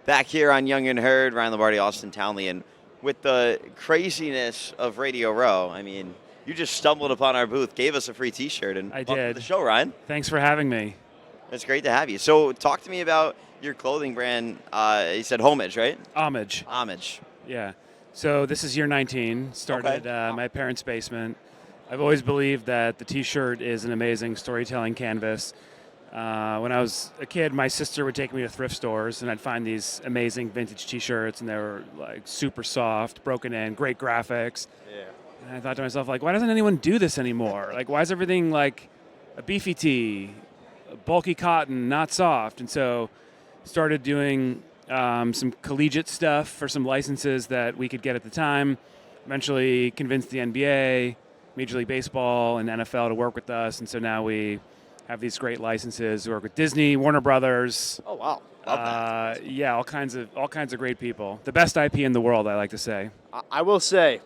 Back here on Young and Heard, Ryan Lombardi, Austin Townley, and with the craziness of Radio Row, I mean, you just stumbled upon our booth, gave us a free T-shirt, and I welcome to did. the show, Ryan. Thanks for having me. It's great to have you. So, talk to me about your clothing brand. You said Homage, right? Homage. Homage. Yeah. So this is year 19. Started my parents' basement. I've always believed that the T-shirt is an amazing storytelling canvas. When I was a kid, my sister would take me to thrift stores, and I'd find these amazing vintage T-shirts, and they were like super soft, broken in, great graphics. Yeah. And I thought to myself, like, why doesn't anyone do this anymore? Like, why is everything like a beefy tee, bulky cotton, not soft? And so started doing some collegiate stuff for some licenses that we could get at the time. Eventually convinced the NBA, Major League Baseball, and NFL to work with us, and so now we have these great licenses. We work with Disney, Warner Brothers. Oh wow, love that. Yeah, all kinds of great people. The best IP in the world, I like to say. I will say,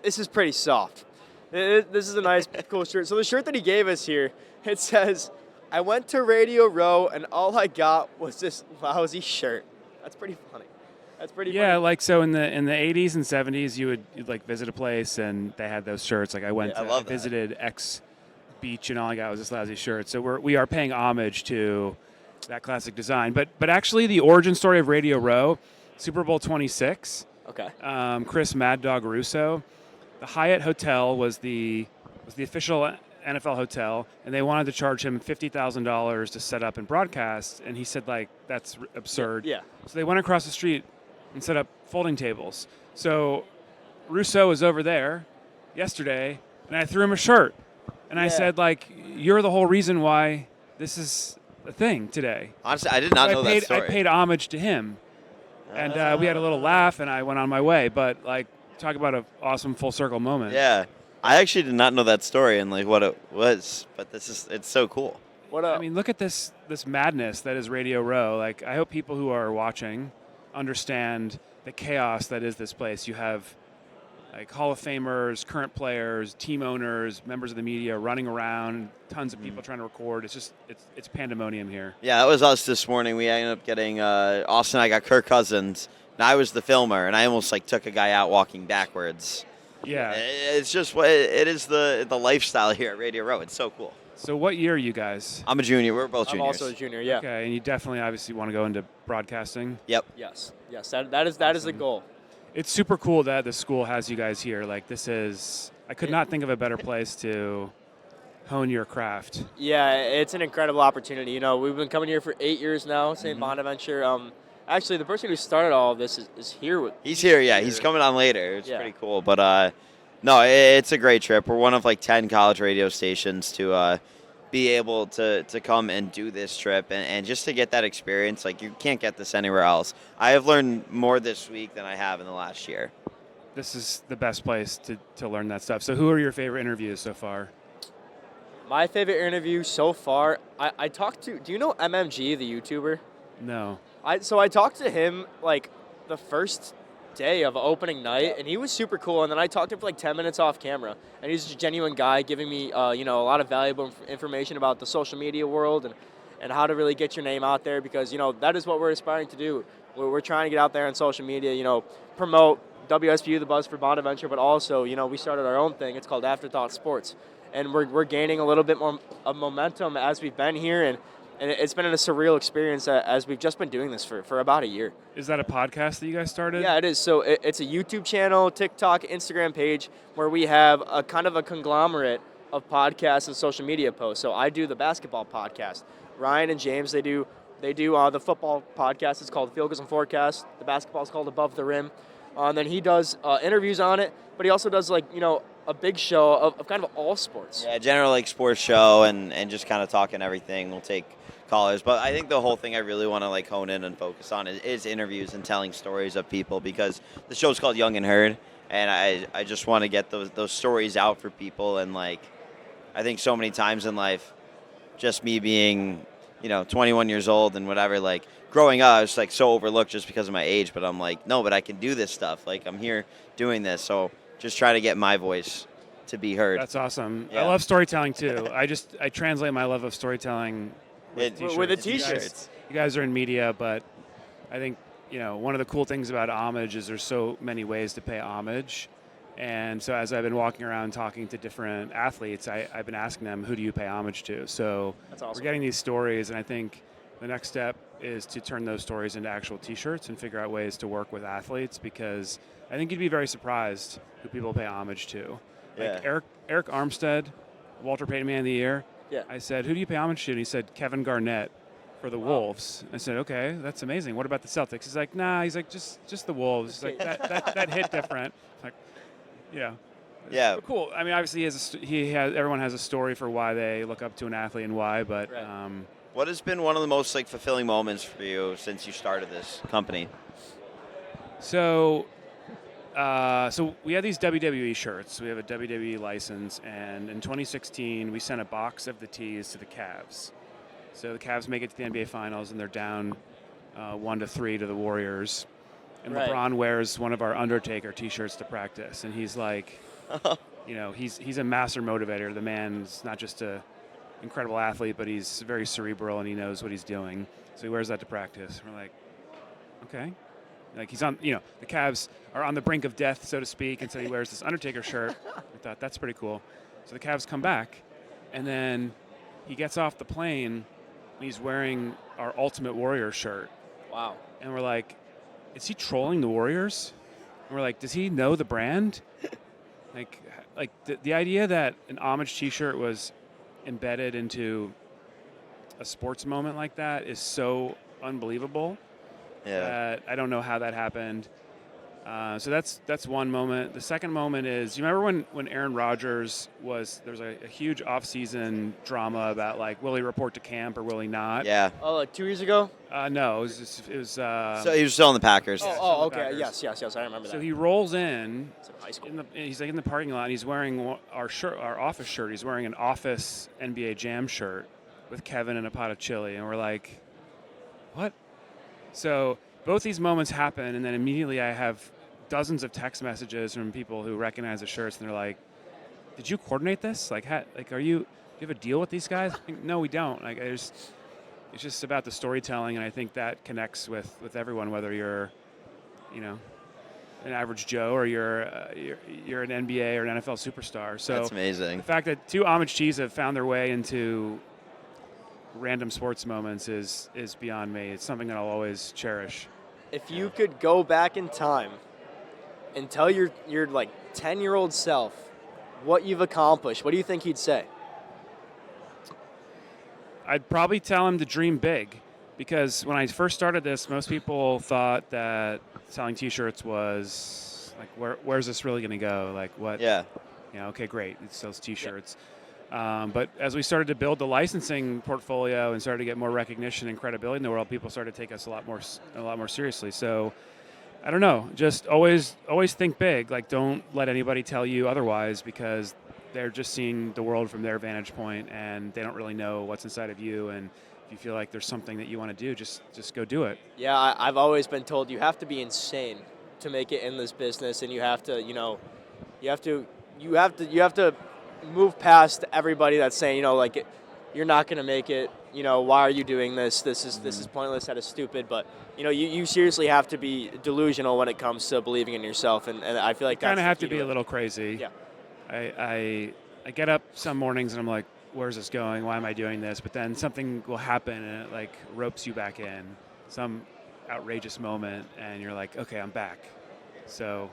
this is pretty soft. This is a nice, cool shirt. So the shirt that he gave us here, it says, "I went to Radio Row and all I got was this lousy shirt." That's pretty funny. That's pretty Yeah, funny. like so in the 80s and 70s, you'd like visit a place and they had those shirts. Like I visited X beach and all I got was this lousy shirt. So we are paying homage to that classic design. But actually the origin story of Radio Row, Super Bowl 26. Okay. Chris Mad Dog Russo, the Hyatt Hotel was the official NFL hotel, and they wanted to charge him $50,000 to set up and broadcast, and he said like that's absurd. Yeah. So they went across the street and set up folding tables. So Russo was over there yesterday, and I threw him a shirt. And I said, like, you're the whole reason why this is a thing today. Honestly, I did not know that story. I paid homage to him. And we had a little laugh, and I went on my way. But, like, talk about an awesome full circle moment. Yeah. I actually did not know that story and, like, what it was. But it's so cool. What up? I mean, look at this madness that is Radio Row. Like, I hope people who are watching understand the chaos that is this place. You have like Hall of Famers, current players, team owners, members of the media running around, tons of people trying to record. It's pandemonium here. Yeah, that was us this morning. We ended up getting Austin and I got Kirk Cousins, and I was the filmer, and I almost like took a guy out walking backwards. Yeah. It's just what it is the lifestyle here at Radio Row. It's so cool. So what year are you guys? I'm a junior. We're both I'm juniors. also a junior, yeah. Okay, and you definitely obviously want to go into broadcasting. Yep. Yes. That is the goal. It's super cool that the school has you guys here. Like I could not think of a better place to hone your craft. Yeah, it's an incredible opportunity. You know, we've been coming here for 8 years now, St. Bonaventure. Actually, the person who started all of this is here with. He's here, yeah. He's coming on later. It's pretty cool. But no, it's a great trip. We're one of like 10 college radio stations to be able to come and do this trip and just to get that experience. Like, you can't get this anywhere else. I have learned more this week than I have in the last year. This is the best place to learn that stuff. So who are your favorite interviews so far? My favorite interview so far, I talked to, do you know MMG, the YouTuber? No. I talked to him like the first day of opening night, and he was super cool. And then I talked to him for like 10 minutes off camera, and he's a genuine guy giving me a lot of valuable information about the social media world and how to really get your name out there, because that is what we're aspiring to do. We're trying to get out there on social media, promote WSBU, the Buzz for Bonaventure, but also we started our own thing. It's called Afterthought Sports, and we're gaining a little bit more of momentum as we've been here, and it's been a surreal experience as we've just been doing this for about a year. Is that a podcast that you guys started? Yeah, it is. So it's a YouTube channel, TikTok, Instagram page where we have a kind of a conglomerate of podcasts and social media posts. So I do the basketball podcast. Ryan and James, they do the football podcast. It's called Field Goals and Forecast. The basketball is called Above the Rim. And then he does interviews on it, but he also does a big show of kind of all sports. Yeah, general like sports show and just kind of talking everything. We'll take callers, but I think the whole thing I really want to like hone in and focus on is interviews and telling stories of people, because the show's called Young and Heard, and I just want to get those stories out for people. And like, I think so many times in life, just me being 21 years old and whatever, like growing up, I was like so overlooked just because of my age, but I'm like, no, but I can do this stuff. Like, I'm here doing this, so just try to get my voice to be heard. That's awesome. Yeah. I love storytelling too. I translate my love of storytelling with the t-shirts. You guys are in media, but I think one of the cool things about homage is there's so many ways to pay homage. And so as I've been walking around talking to different athletes, I've been asking them, who do you pay homage to? So That's awesome. we're getting these stories, and I think the next step is to turn those stories into actual T-shirts and figure out ways to work with athletes, because I think you'd be very surprised who people pay homage to. Yeah. Like Eric Armstead, Walter Payton Man of the Year. Yeah. I said, who do you pay homage to? And he said, Kevin Garnett for the Wolves. I said, okay, that's amazing. What about the Celtics? He's like, nah. He's like, just the Wolves. He's like, that hit different. Like, yeah. Yeah. Cool. I mean, obviously, everyone has a story for why they look up to an athlete and why, but. Right. What has been one of the most fulfilling moments for you since you started this company? So we have these WWE shirts. We have a WWE license, and in 2016, we sent a box of the tees to the Cavs. So the Cavs make it to the NBA Finals, and they're down 1-3 to the Warriors. And Right. LeBron wears one of our Undertaker T-shirts to practice, and he's like, he's a master motivator. The man's not just a incredible athlete, but he's very cerebral and he knows what he's doing. So he wears that to practice. We're like, okay. Like he's on, the Cavs are on the brink of death, so to speak, and so he wears this Undertaker shirt. I thought that's pretty cool. So the Cavs come back, and then he gets off the plane, and he's wearing our Ultimate Warrior shirt. Wow. And we're like, is he trolling the Warriors? And we're like, does he know the brand? like the idea that an homage T-shirt was embedded into a sports moment like that is so unbelievable. Yeah. I don't know how that happened. So that's one moment. The second moment is, you remember when Aaron Rodgers there was a huge off-season drama about, like, will he report to camp or will he not? Yeah. Oh, like 2 years ago? No, it was So he was still in the Packers. Oh, the okay. Packers. Yes. I remember that. So he rolls in. It's in high school. He's like in the parking lot. And he's wearing our office shirt. He's wearing an Office NBA Jam shirt with Kevin and a pot of chili, and we're like, what? So both these moments happen, and then immediately I have dozens of text messages from people who recognize the shirts, and they're like, did you coordinate this? Like, do you have a deal with these guys? No, we don't. Like, it's just about the storytelling, and I think that connects with everyone, whether you're, an average Joe or you're an NBA or an NFL superstar. So That's amazing. the fact that two homage tees have found their way into random sports moments is beyond me. It's something that I'll always cherish. If you could go back in time and tell your like 10-year-old self what you've accomplished, what do you think he'd say? I'd probably tell him to dream big, because when I first started this, most people thought that selling T-shirts was like, where's this really going to go? Like, what? Yeah. Okay, great. It sells T-shirts. But as we started to build the licensing portfolio and started to get more recognition and credibility in the world, people started to take us a lot more seriously. So I don't know, just always think big. Like, don't let anybody tell you otherwise, because they're just seeing the world from their vantage point and they don't really know what's inside of you. And if you feel like there's something that you want to do, just go do it. Yeah, I've always been told you have to be insane to make it in this business, and you have to, you have to move past everybody that's saying, like, you're not going to make it. Why are you doing this? This is pointless. That is stupid. But you seriously have to be delusional when it comes to believing in yourself, and I feel like you kind of that's have the to key be to a little crazy. Yeah. I get up some mornings and I'm like, where's this going? Why am I doing this? But then something will happen and it like ropes you back in, some outrageous moment, and you're like, okay, I'm back. So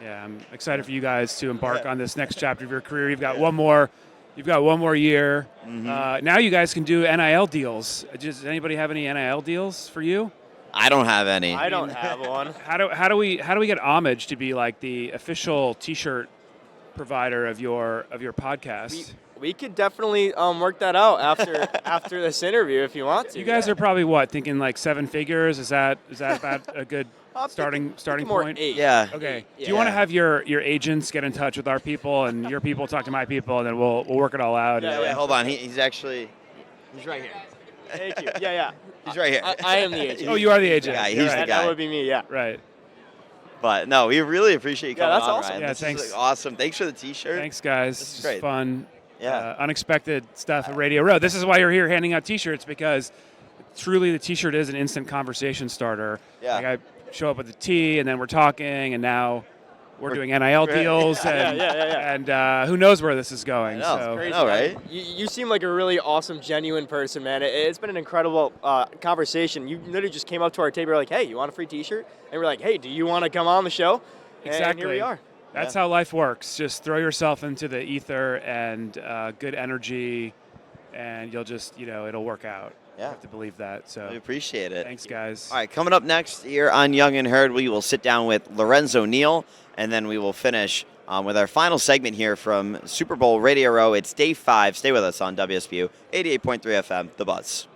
yeah, I'm excited for you guys to embark on this next chapter of your career. You've got one more year. Mm-hmm. Now you guys can do NIL deals. Does anybody have any NIL deals for you? I don't have any. I don't have one. How do we get Homage to be like the official T-shirt provider of your podcast? We could definitely work that out after this interview if you want to. You guys are probably thinking like 7 figures? Is that about a good starting more point? 8. Yeah. Okay. Yeah. Do you want to have your agents get in touch with our people and your people talk to my people, and then we'll work it all out? Yeah, Wait, hold on. He's right here. Thank you. Yeah. He's right here. I am the agent. Oh, you are the agent. Yeah, You're he's the right. guy. That would be me. Yeah. Right. But no, we really appreciate you Yeah, coming that's on, awesome. Ryan. Yeah, This thanks. is awesome. Thanks for the T-shirt. Thanks, guys. This is It's great. fun. Yeah. Unexpected stuff at Radio Row. This is why you're here handing out T-shirts, because truly the T-shirt is an instant conversation starter. Yeah. Like I show up with the tee, and then we're talking, and now we're doing NIL deals, and who knows where this is going. I know. So. Crazy, I know, right? You seem like a really awesome, genuine person, man. It's been an incredible conversation. You literally just came up to our table, you're like, hey, you want a free T-shirt? And we're like, hey, do you want to come on the show? Exactly. And here we are. That's how life works. Just throw yourself into the ether and good energy, and you'll just, it'll work out. Yeah. You have to believe that. So We appreciate it. thanks, guys. All right, coming up next here on Young and Heard, we will sit down with Lorenzo Neal, and then we will finish with our final segment here from Super Bowl Radio Row. It's day 5. Stay with us on WSBU 88.3 FM, The Buzz.